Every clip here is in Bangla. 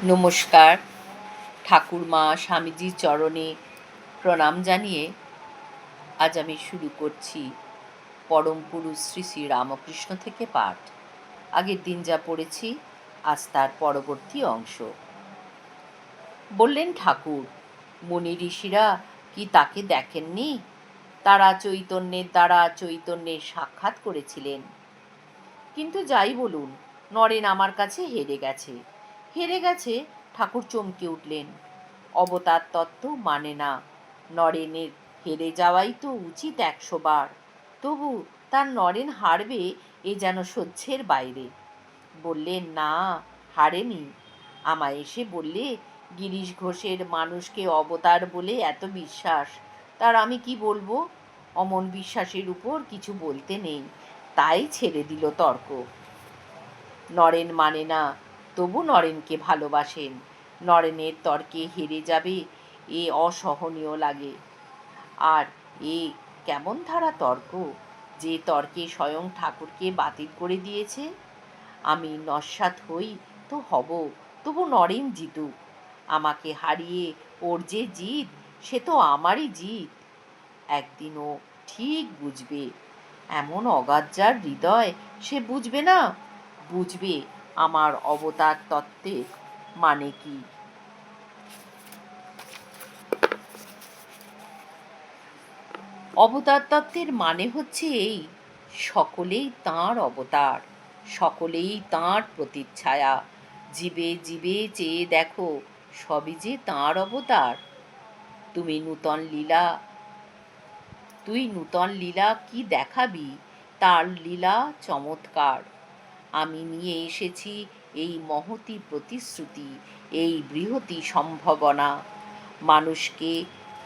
নমস্কার। ঠাকুরমা স্বামীজির চরণে প্রণাম জানিয়ে আজ আমি শুরু করছি পরম পুরুষ শ্রী শ্রী রামকৃষ্ণ থেকে পাঠ। আগের দিন যা পড়েছি আজ তার পরবর্তী অংশ। বললেন ঠাকুর, মুনি ঋষিরা কি তাকে দেখেননি? তারা চৈতন্যের দ্বারা চৈতন্যের সাক্ষাৎ করেছিলেন। কিন্তু যাই বলুন, নরেন আমার কাছে হেরে গেছে। ঠাকুর চমকে উঠলেন। অবতার তত্ত্ব মানে না। নরেনের হেরে যাওয়াই তো উচিত 100 বার। তবু তার নরেন হারবে এ যেন সহ্যের বাইরে। বললেন, না, হারেনি। আমায় এসে বললে, গিরিশ ঘোষের মানুষকে অবতার বলে এত বিশ্বাস, তার আমি কি বলবো? অমন বিশ্বাসের উপর কিছু বলতে নেই, তাই ছেড়ে দিল তর্ক। নরেন মানে না, তবু নরেনকে ভালোবাসেন। নরেনের তর্কে হেরে যাবে এ অসহনীয় লাগে। আর এ কেমন ধারা তর্ক, যে তর্কে স্বয়ং ঠাকুরকে বাতিল করে দিয়েছে। আমি নস্যাৎ হই তো হব, তবু নরেন জিতুক। আমাকে হারিয়ে ওর যে জিত, সে তো আমারই জিত। একদিন ও ঠিক বুঝবে। এমন অগাধ্যার হৃদয়, সে বুঝবে না? বুঝবে আমার অবতার তত্ত্বের মানে কি। অবতার তত্ত্বের মানে হচ্ছে এই: সকলেই তাঁর অবতার, সকলেই তাঁর প্রতিচ্ছায়া। জীবে জীবে চেয়ে দেখো, সবই যে তাঁর অবতার। তুমি তুই নূতন লীলা কি দেখাবি? তার লীলা চমৎকার। আমি নিয়ে এসেছি এই মহতী প্রতিশ্রুতি, এই বৃহতী সম্ভাবনা। মানুষকে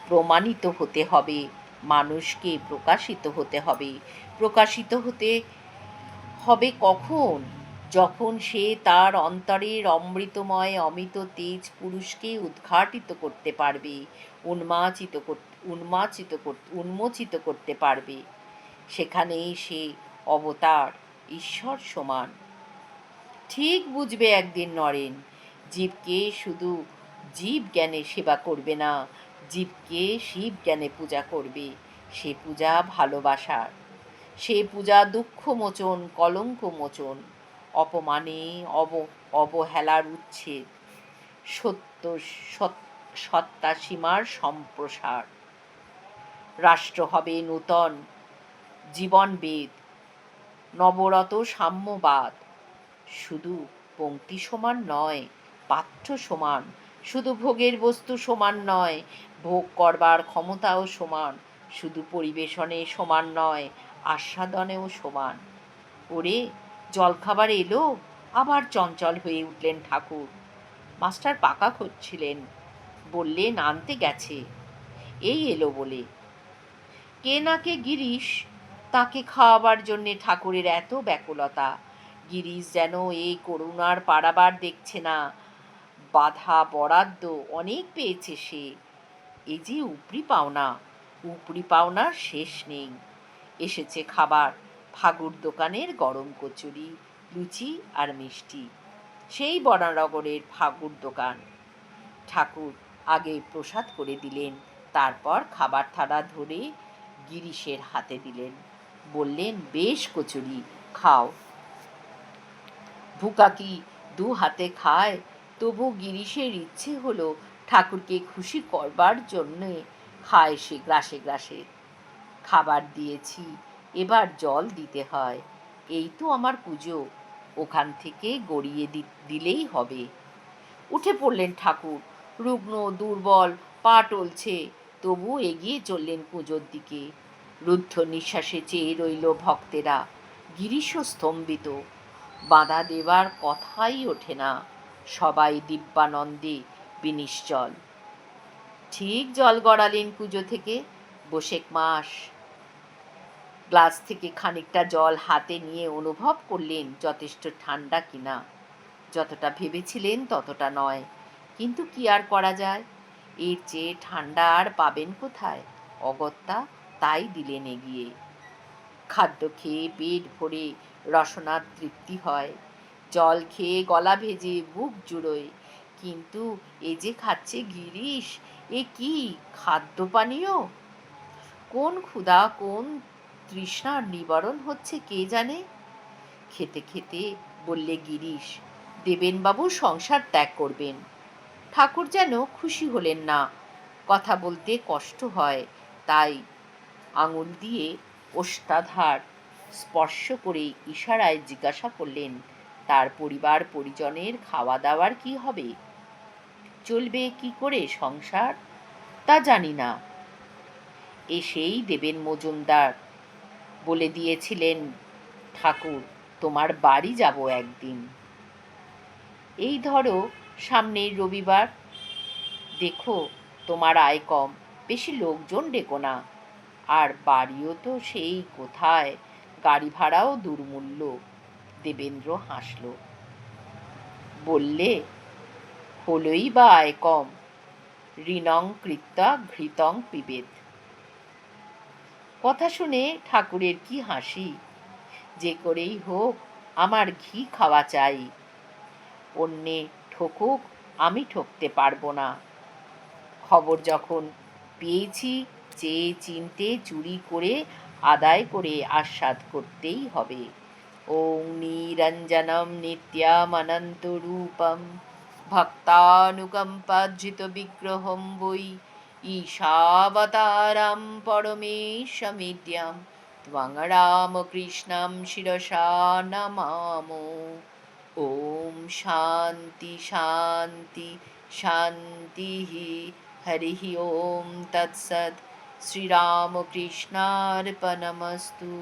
প্রমাণিত হতে হবে, মানুষকে প্রকাশিত হতে হবে। প্রকাশিত হতে হবে কখন? যখন সে তার অন্তরের অমৃতময় অমিত তেজ পুরুষকে উদ্ঘাটিত করতে পারবে, উন্মোচিত করতে পারবে। সেখানেই সে অবতার, ঈশ্বর সমান। ঠিক বুঝবে একদিন নরেন। জীবকে শুধু জীব জ্ঞানে সেবা করবে না, জীবকে শিব জ্ঞানে পূজা করবে। সে পূজা ভালোবাসার, সে পূজা দুঃখ মোচন, কলঙ্ক মোচন, অপমানে অবহেলার উচ্ছেদ, সত্য সত্তা সীমার সম্প্রসার। রাষ্ট্র হবে নূতন জীবনবেদ, নবরত সাম্যবাদ। শুধু পংক্তি সমান নয়, পাত্র সমান। শুধু ভোগের বস্তু সমান নয়, ভোগ করবার ক্ষমতাও সমান। শুধু পরিবেশনে সমান নয়, আস্বাদনেও সমান। ওরে, জলখাবার এলো? আবার চঞ্চল হয়ে উঠলেন ঠাকুর। মাস্টার পাকা খুঁজছিলেন। বললেন, আনতে গেছে, এই এলো বলে। কে না কে গিরিশ, তাকে খাওয়াবার জন্যে ঠাকুরের এত ব্যাকুলতা। গিরিশ যেন এই করুণার পারাবার দেখছে না। বাধা বরাদ্দ অনেক পেয়েছে সে। এ যে উপরি পাওনার শেষ নেই। এসেছে খাবার, ফাগুর দোকানের গরম কচুরি, লুচি আর মিষ্টি। সেই বরানগরের ফাগুর দোকান। ঠাকুর আগে প্রসাদ করে দিলেন, তারপর খাবার থালা ধরে গিরিশের হাতে দিলেন। বললেন, বেশ কচুরি, খাও। ভুকাকি 2 হাতে খায়, তবু গিরিশের ইচ্ছে হলো ঠাকুরকে খুশি করবার জন্যে খায় সে গ্রাসে গ্রাসে। খাবার দিয়েছি, এবার জল দিতে হয়। এই তো আমার পুজো, ওখান থেকে গড়িয়ে দিলেই হবে। উঠে পড়লেন ঠাকুর। রুগ্ন দুর্বল, পা টলছে, তবু এগিয়ে চললেন পুজোর দিকে। রুদ্ধ নিঃশ্বাসে চেয়ে রইল ভক্তেরা। গিরিশও স্তম্ভিত। বাধা দেবার কথাই ওঠে না। সবাই দিব্যানন্দে বিনিশ্চল। ঠিক জল গড়ালেন পুজো থেকে। বৈশাখ মাস। গ্লাস থেকে খানিকটা জল হাতে নিয়ে অনুভব করলেন যথেষ্ট ঠান্ডা কিনা। যতটা ভেবেছিলেন ততটা নয়, কিন্তু কি আর করা যায়? এর চেয়ে ঠান্ডা আর পাবেন কোথায়? অগত্যা তাই দিলেন এগিয়ে। খাদ্য খেয়ে পেট ভরে রসনার তৃপ্তি হয়, জল খেয়ে গলা ভেজে বুক জুড়োয় কিন্তু এ যে খাচ্ছে গিরিশ, এ কি খাদ্য পানীয়? কোন ক্ষুধা, কোন তৃষ্ণার নিবারণ হচ্ছে কে জানে। খেতে খেতে বললে গিরিশ, দেবেনবাবু সংসার ত্যাগ করবেন। ঠাকুর যেন খুশি হলেন না, কথা বলতে কষ্ট হয়, তাই আঙুল দিয়ে ওষ্ঠাধর স্পর্শ করে ইশারায় জিজ্ঞাসা করলেন, তার পরিবার পরিজনের খাওয়া দাওয়ার কি হবে? চলবে কি করে সংসার? তা জানি না। এসেই দেবেন মজুমদার বলে দিয়েছিলেন, ঠাকুর তোমার বাড়ি যাব একদিন। এই ধরো সামনের রবিবার, দেখো তোমার আয় কম, বেশি লোকজন ডেকো না, আর বাড়িও তো সেই কোথায়, গাড়ি ভাড়াও দুর্মূল্য। দেবেন্দ্র হাসল, বললে, হলই বা আয় কম, ঋণং কৃত্যা ঘৃতং পিবেত। কথা শুনে ঠাকুরের কি হাসি। যে করেই হোক আমার ঘি খাওয়া চাই, অন্যে ঠকুক আমি ঠকতে পারবো না। খবর যখন পেয়েছি, চেয়ে চিনতে চুরি করে আদায় করে আস্বাদ করতেই হবে। ওং নিরঞ্জনম নিত্যামনন্ত রূপম ভক্তানুকম্পার্জিত বিগ্রহম বৈ ঈশাবতারাম পরমেশমিদ্যাম ত্বং রামকৃষ্ণম শিরসা নমামো। ওম শান্তি শান্তি শান্তি। হরি ওম তৎসৎ। শ্রীরামকৃষ্ণার্পণমস্তু।